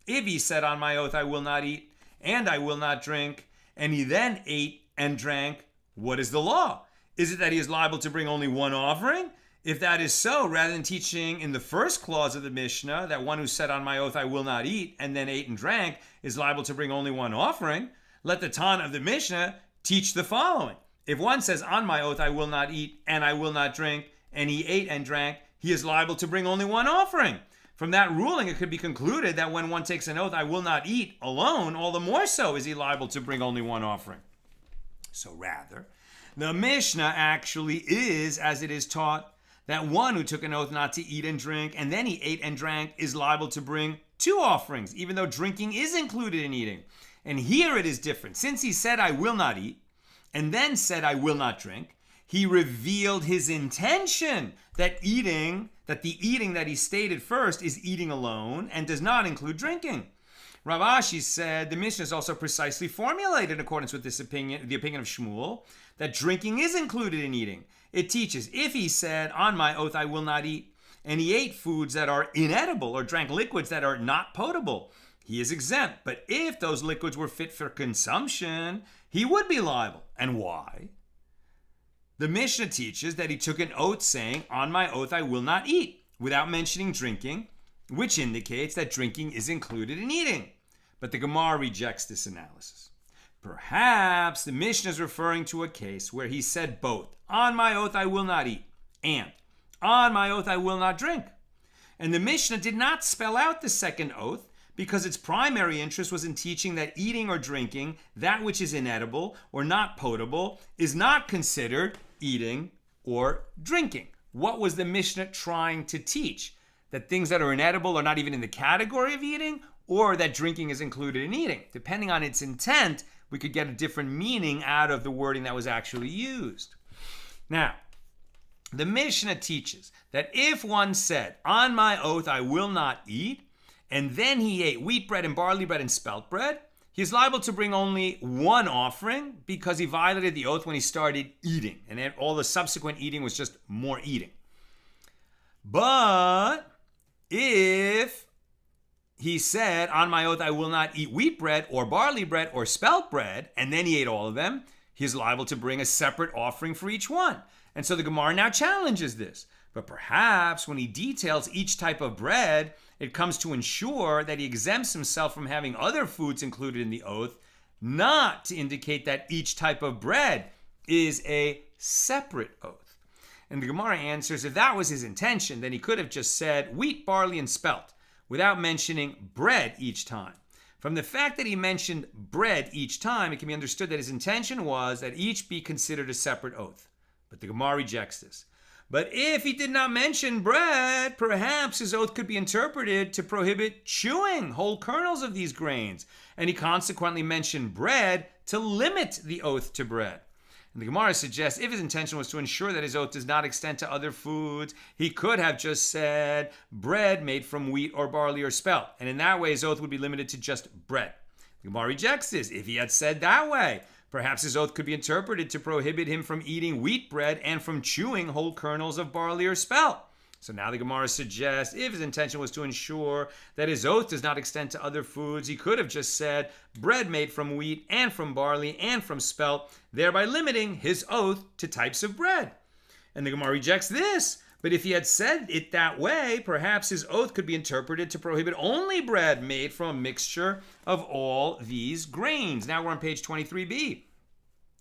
if he said, on my oath, I will not eat and I will not drink, and he then ate and drank, what is the law? Is it that he is liable to bring only one offering? If that is so, rather than teaching in the first clause of the Mishnah that one who said on my oath I will not eat and then ate and drank is liable to bring only one offering, let the Tana of the Mishnah teach the following. If one says on my oath I will not eat and I will not drink, and he ate and drank, he is liable to bring only one offering. From that ruling, it could be concluded that when one takes an oath I will not eat alone, all the more so is he liable to bring only one offering. So rather, the Mishnah actually is, as it is taught, that one who took an oath not to eat and drink, and then he ate and drank, is liable to bring two offerings, even though drinking is included in eating. And here it is different. Since he said, I will not eat, and then said, I will not drink, he revealed his intention that the eating that he stated first is eating alone and does not include drinking. Rav Ashi said the Mishnah is also precisely formulated in accordance with this opinion, the opinion of Shmuel, that drinking is included in eating. It teaches, if he said, on my oath I will not eat, and he ate foods that are inedible or drank liquids that are not potable, he is exempt. But if those liquids were fit for consumption, he would be liable. And why? The Mishnah teaches that he took an oath saying, on my oath I will not eat, without mentioning drinking, which indicates that drinking is included in eating. But the Gemara rejects this analysis. Perhaps the Mishnah is referring to a case where he said both, on my oath I will not eat, and on my oath I will not drink. And the Mishnah did not spell out the second oath because its primary interest was in teaching that eating or drinking, that which is inedible or not potable, is not considered eating or drinking. What was the Mishnah trying to teach? That things that are inedible are not even in the category of eating, or that drinking is included in eating? Depending on its intent, we could get a different meaning out of the wording that was actually used. Now, the Mishnah teaches that if one said, on my oath I will not eat, and then he ate wheat bread and barley bread and spelt bread, he is liable to bring only one offering because he violated the oath when he started eating, and then all the subsequent eating was just more eating. But if he said, on my oath I will not eat wheat bread or barley bread or spelt bread, and then he ate all of them, he is liable to bring a separate offering for each one. And so the Gemara now challenges this. But perhaps when he details each type of bread, it comes to ensure that he exempts himself from having other foods included in the oath, not to indicate that each type of bread is a separate oath. And the Gemara answers, if that was his intention, then he could have just said wheat, barley, and spelt, without mentioning bread each time. From the fact that he mentioned bread each time, it can be understood that his intention was that each be considered a separate oath. But the Gemara rejects this. But if he did not mention bread, perhaps his oath could be interpreted to prohibit chewing whole kernels of these grains, and he consequently mentioned bread to limit the oath to bread. And the Gemara suggests if his intention was to ensure that his oath does not extend to other foods, he could have just said bread made from wheat or barley or spelt, and in that way his oath would be limited to just bread. The Gemara rejects this. If he had said that way, perhaps his oath could be interpreted to prohibit him from eating wheat bread and from chewing whole kernels of barley or spelt. So now the Gemara suggests if his intention was to ensure that his oath does not extend to other foods, he could have just said bread made from wheat and from barley and from spelt, thereby limiting his oath to types of bread. And the Gemara rejects this. But if he had said it that way, perhaps his oath could be interpreted to prohibit only bread made from a mixture of all these grains. Now we're on page 23b.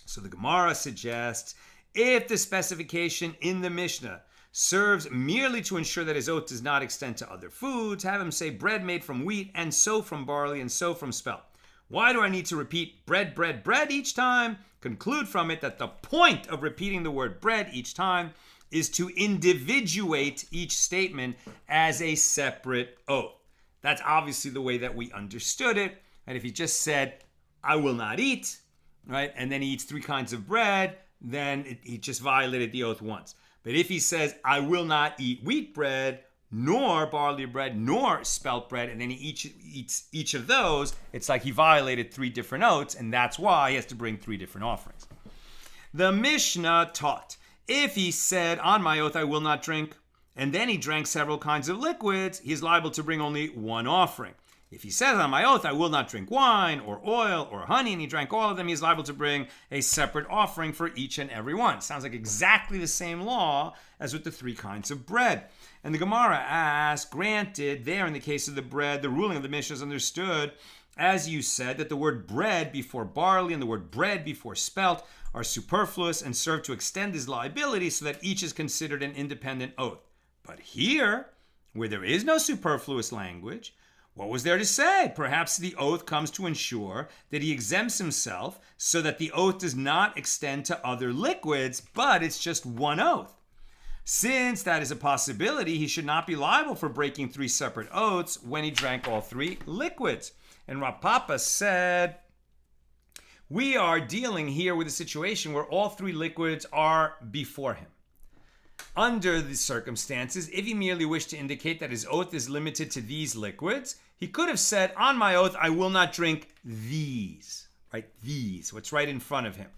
So the Gemara suggests if the specification in the Mishnah serves merely to ensure that his oath does not extend to other foods, have him say bread made from wheat and so from barley and so from spelt. Why do I need to repeat bread, bread, bread each time? Conclude from it that the point of repeating the word bread each time is to individuate each statement as a separate oath. That's obviously the way that we understood it. And if he just said, I will not eat, right, and then he eats 3 kinds of bread, then he just violated the oath once. But if he says, I will not eat wheat bread, nor barley bread, nor spelt bread, and then he eats each of those, it's like he violated 3 different oaths, and that's why he has to bring 3 different offerings. The Mishnah taught, if he said, on my oath I will not drink, and then he drank several kinds of liquids, he is liable to bring only 1 offering. If he says, on my oath, I will not drink wine or oil or honey, and he drank all of them, he is liable to bring a separate offering for each and every one. Sounds like exactly the same law as with the 3 kinds of bread. And the Gemara asks, granted, there in the case of the bread, the ruling of the Mishnah is understood, as you said, that the word bread before barley and the word bread before spelt are superfluous and serve to extend his liability so that each is considered an independent oath. But here, where there is no superfluous language, what was there to say? Perhaps the oath comes to ensure that he exempts himself so that the oath does not extend to other liquids, but it's just one oath. Since that is a possibility, he should not be liable for breaking 3 separate oaths when he drank all 3 liquids. And Rav Papa said, we are dealing here with a situation where all 3 liquids are before him. Under the circumstances, if he merely wished to indicate that his oath is limited to these liquids, he could have said, on my oath, I will not drink these, right? These, what's right in front of him.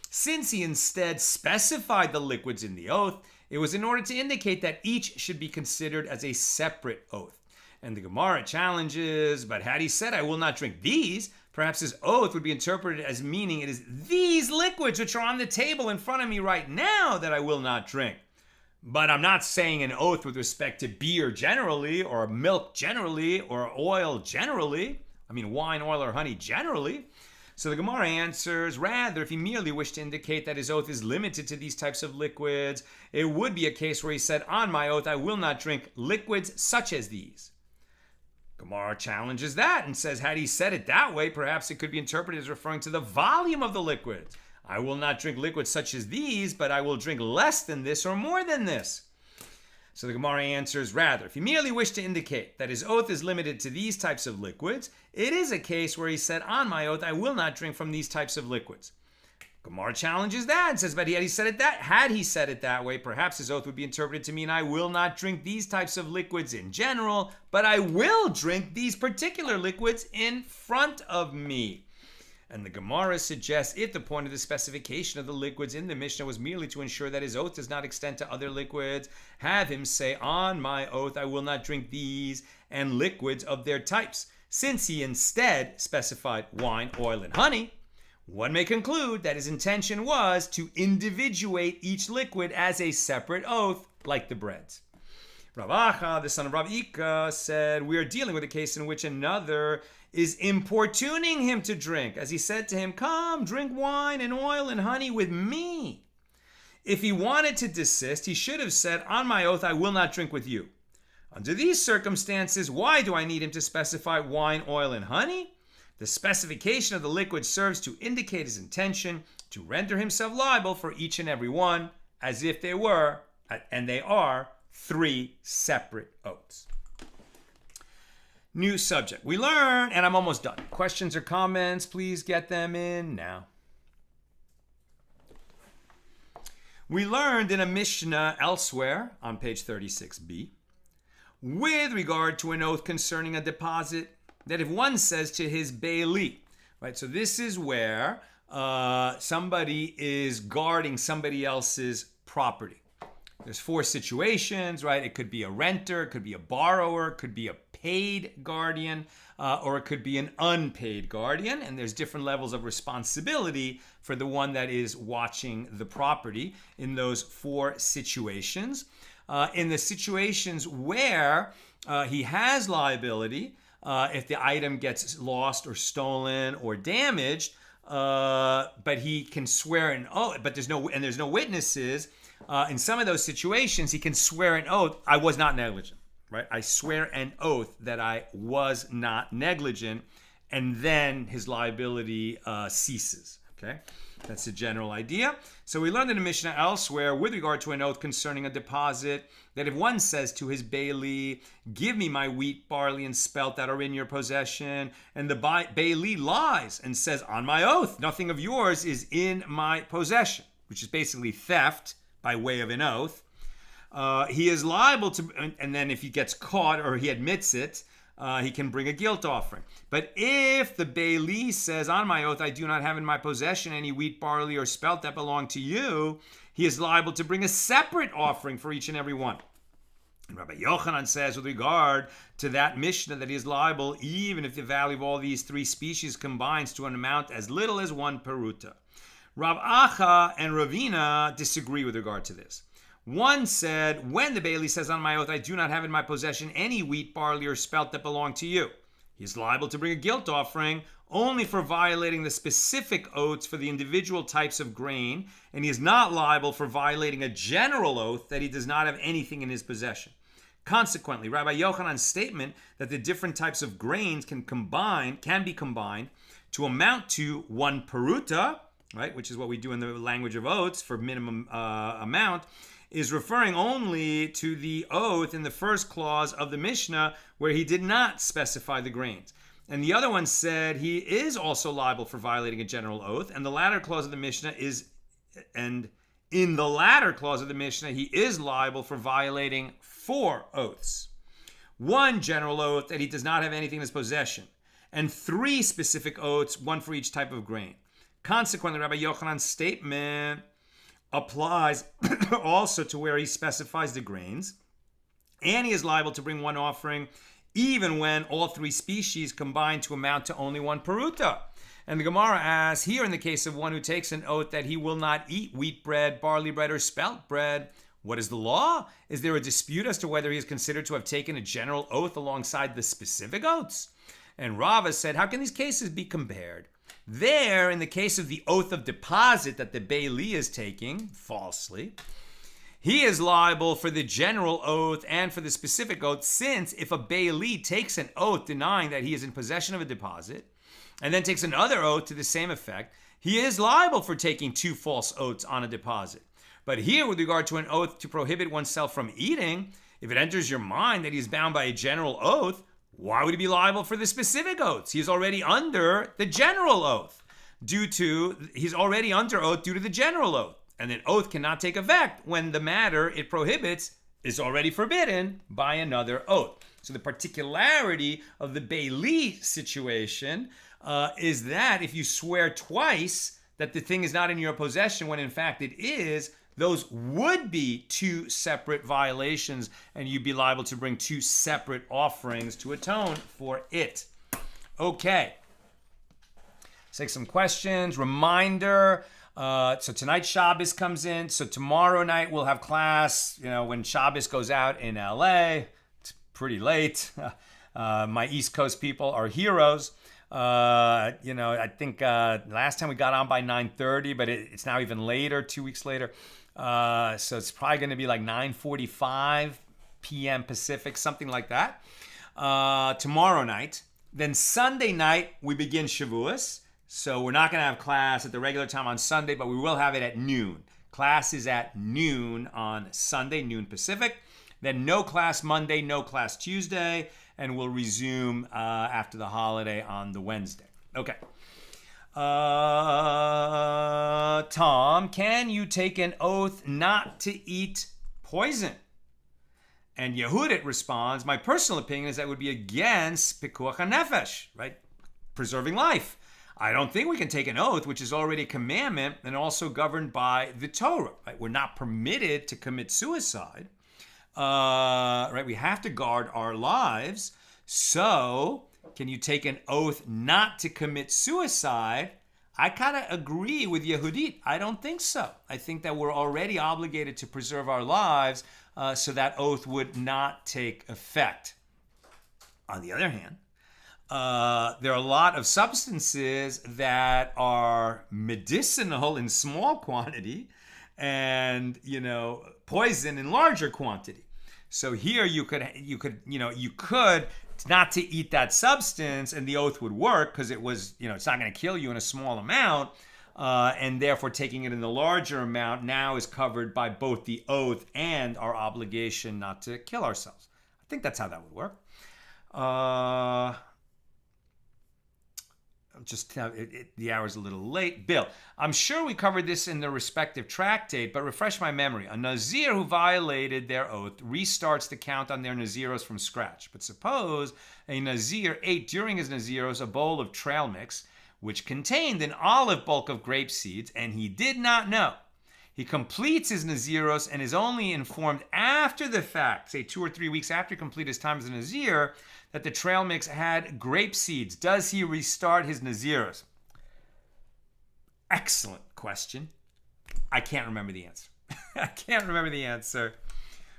Since he instead specified the liquids in the oath, it was in order to indicate that each should be considered as a separate oath. And the Gemara challenges, but had he said, I will not drink these, perhaps his oath would be interpreted as meaning it is these liquids which are on the table in front of me right now that I will not drink. But I'm not saying an oath with respect to beer generally, or milk generally, or oil generally. I mean, wine, oil, or honey generally. So the Gemara answers, rather, if he merely wished to indicate that his oath is limited to these types of liquids, it would be a case where he said, on my oath, I will not drink liquids such as these. Gemara challenges that and says, had he said it that way, perhaps it could be interpreted as referring to the volume of the liquids. I will not drink liquids such as these, but I will drink less than this or more than this. So the Gemara answers, rather, if he merely wished to indicate that his oath is limited to these types of liquids, it is a case where he said, on my oath, I will not drink from these types of liquids. Gemara challenges that and says, but had he said it that way, perhaps his oath would be interpreted to mean I will not drink these types of liquids in general, but I will drink these particular liquids in front of me. And the Gemara suggests if the point of the specification of the liquids in the Mishnah was merely to ensure that his oath does not extend to other liquids, have him say, on my oath, I will not drink these and liquids of their types. Since he instead specified wine, oil, and honey, one may conclude that his intention was to individuate each liquid as a separate oath, like the breads. Rav Acha, the son of Rav Ika, said, we are dealing with a case in which another is importuning him to drink, as he said to him, come, drink wine and oil and honey with me. If he wanted to desist, he should have said, on my oath, I will not drink with you. Under these circumstances, why do I need him to specify wine, oil, and honey? The specification of the liquid serves to indicate his intention to render himself liable for each and every one, as if they were, and they are, 3 separate oaths. New subject. We learn, and I'm almost done. Questions or comments, please get them in now. We learned in a Mishna elsewhere on page 36b, with regard to an oath concerning a deposit, that if one says to his bailey, right? So this is where somebody is guarding somebody else's property. There's 4 situations, right? It could be a renter, it could be a borrower, it could be a paid guardian, or it could be an unpaid guardian. And there's different levels of responsibility for the one that is watching the property in those 4 situations. In the situations where he has liability, if the item gets lost or stolen or damaged, but he can swear an oath, but there's no witnesses. In some of those situations, he can swear an oath, I was not negligent, right? I swear an oath that I was not negligent, and then his liability ceases, okay? That's the general idea. So we learned in the Mishnah elsewhere with regard to an oath concerning a deposit that if one says to his bailey, give me my wheat, barley, and spelt that are in your possession, and the bailey lies and says, on my oath, nothing of yours is in my possession, which is basically theft by way of an oath, he is liable to, and then if he gets caught or he admits it, he can bring a guilt offering. But if the bailey says, on my oath, I do not have in my possession any wheat, barley, or spelt that belong to you, he is liable to bring a separate offering for each and every one. And Rabbi Yochanan says with regard to that Mishnah that he is liable even if the value of all these three species combines to an amount as little as 1 peruta. Rav Acha and Ravina disagree with regard to this. One said, when the Bailey says on my oath, I do not have in my possession any wheat, barley, or spelt that belong to you, he is liable to bring a guilt offering only for violating the specific oaths for the individual types of grain, and he is not liable for violating a general oath that he does not have anything in his possession. Consequently, Rabbi Yochanan's statement that the different types of grains can be combined to amount to 1 peruta, right, which is what we do in the language of oaths for minimum amount, is referring only to the oath in the first clause of the Mishnah where he did not specify the grains. And the other one said he is also liable for violating a general oath, and the latter clause of the Mishnah in the latter clause of the Mishnah, he is liable for violating 4 oaths. 1 general oath that he does not have anything in his possession, and 3 specific oaths, 1 for each type of grain. Consequently, Rabbi Yochanan's statement applies also to where he specifies the grains, and he is liable to bring 1 offering even when all 3 species combine to amount to only 1 peruta. And the Gemara asks, here in the case of one who takes an oath that he will not eat wheat bread, barley bread, or spelt bread, what is the law? Is there a dispute as to whether he is considered to have taken a general oath alongside the specific oaths? And Rava said, how can these cases be compared? There, in the case of the oath of deposit that the Bailey is taking, falsely, he is liable for the general oath and for the specific oath, since if a Bailey takes an oath denying that he is in possession of a deposit, and then takes another oath to the same effect, he is liable for taking 2 false oaths on a deposit. But here, with regard to an oath to prohibit oneself from eating, if it enters your mind that he is bound by a general oath, why would he be liable for the specific oaths? He is already under the general oath. He's already under oath due to the general oath. And an oath cannot take effect when the matter it prohibits is already forbidden by another oath. So the particularity of the Bailey situation is that if you swear twice that the thing is not in your possession when in fact it is, those would be 2 separate violations, and you'd be liable to bring 2 separate offerings to atone for it. Okay. Let's take some questions. Reminder. So tonight Shabbos comes in. So tomorrow night we'll have class, when Shabbos goes out in LA. It's pretty late. My East Coast people are heroes. I think last time we got on by 9:30, but it's now even later, 2 weeks later. So it's probably going to be like 9:45 p.m. Pacific, something like that. Tomorrow night. Then Sunday night, we begin Shevuos. So we're not going to have class at the regular time on Sunday, but we will have it at noon. Class is at noon on Sunday, noon Pacific. Then no class Monday, no class Tuesday, and we'll resume after the holiday on the Wednesday. Okay. Tom, can you take an oath not to eat poison? And Yehudit responds, my personal opinion is that would be against pikuach hanefesh, right? Preserving life. I don't think we can take an oath, which is already a commandment and also governed by the Torah, right? We're not permitted to commit suicide, right? We have to guard our lives. So can you take an oath not to commit suicide? I kind of agree with Yehudit. I don't think so. I think that we're already obligated to preserve our lives, so that oath would not take effect. On the other hand, there are a lot of substances that are medicinal in small quantity and, poison in larger quantity. So here you could not to eat that substance and the oath would work because it was, it's not going to kill you in a small amount. And therefore taking it in the larger amount now is covered by both the oath and our obligation not to kill ourselves. I think that's how that would work. The hour's a little late. Bill, I'm sure we covered this in the respective tractate, but refresh my memory. A Nazir who violated their oath restarts the count on their Naziros from scratch. But suppose a Nazir ate during his Naziros a bowl of trail mix, which contained an olive bulk of grape seeds, and he did not know. he completes his Naziros and is only informed after the fact, say 2 or 3 weeks after he completed his time as a Nazir, that the trail mix had grape seeds. Does he restart his Naziros? Excellent question. I can't remember the answer. I can't remember the answer.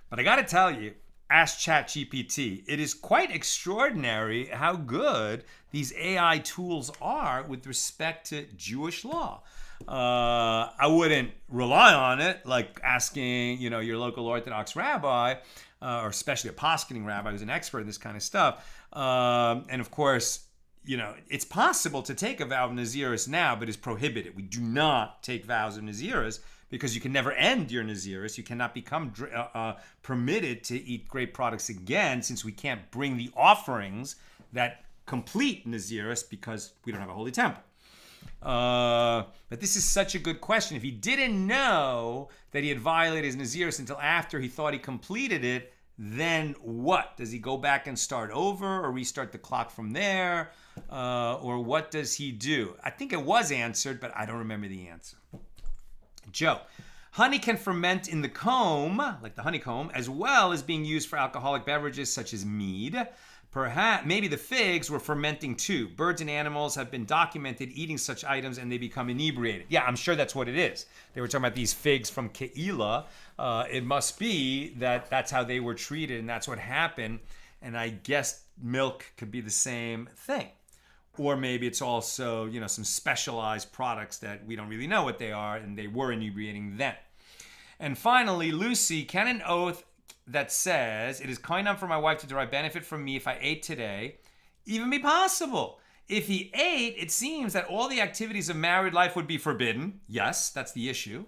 But I got to tell you, ask ChatGPT. It is quite extraordinary how good these AI tools are with respect to Jewish law. I wouldn't rely on it, like asking, your local Orthodox rabbi, or especially a poskening rabbi who's an expert in this kind of stuff. And of course, it's possible to take a vow of Naziris now, but it's prohibited. We do not take vows of Naziris because you can never end your Naziris. You cannot become permitted to eat grape products again, since we can't bring the offerings that complete Naziris because we don't have a holy temple. But this is such a good question. If he didn't know that he had violated his Naziris until after he thought he completed it, then what? Does he go back and start over or restart the clock from there? Or what does he do? I think it was answered, but I don't remember the answer. Joe, honey can ferment in the comb, like the honeycomb, as well as being used for alcoholic beverages such as mead. Perhaps, maybe the figs were fermenting too. Birds and animals have been documented eating such items and they become inebriated. Yeah, I'm sure that's what it is. They were talking about these figs from Ke'ilah. It must be that that's how they were treated and that's what happened. And I guess milk could be the same thing. Or maybe it's also, some specialized products that we don't really know what they are and they were inebriating then. And finally, Lucy, can an oath that says it is koynam for my wife to derive benefit from me if I ate today even be possible? If he ate, it seems that all the activities of married life would be forbidden. Yes, that's the issue.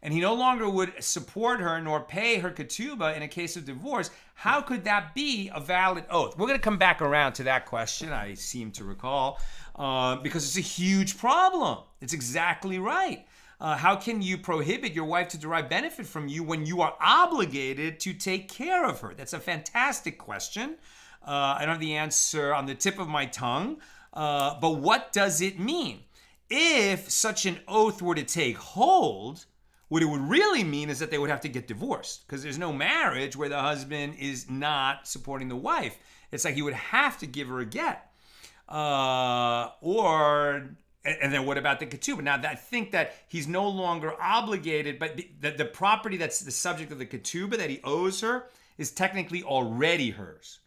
And he no longer would support her nor pay her ketubah in a case of divorce. How could that be a valid oath? We're going to come back around to that question, I seem to recall, because it's a huge problem. It's exactly right. How can you prohibit your wife to derive benefit from you when you are obligated to take care of her? That's a fantastic question. I don't have the answer on the tip of my tongue, but what does it mean? If such an oath were to take hold, what it would really mean is that they would have to get divorced, because there's no marriage where the husband is not supporting the wife. It's like he would have to give her a get. And then what about the ketubah? Now, I think that he's no longer obligated, but the property that's the subject of the ketubah that he owes her is technically already hers,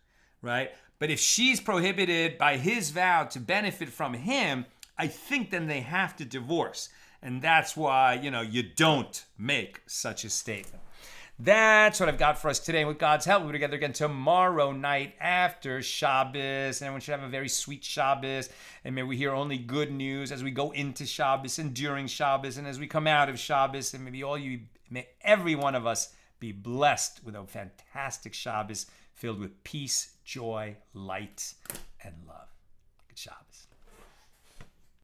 right? But if she's prohibited by his vow to benefit from him, I think then they have to divorce. And that's why, you don't make such a statement. That's what I've got for us today. And with God's help, we'll be together again tomorrow night after Shabbos. And everyone should have a very sweet Shabbos. And may we hear only good news as we go into Shabbos and during Shabbos and as we come out of Shabbos. And may every one of us be blessed with a fantastic Shabbos filled with peace, joy, light, and love. Good Shabbos.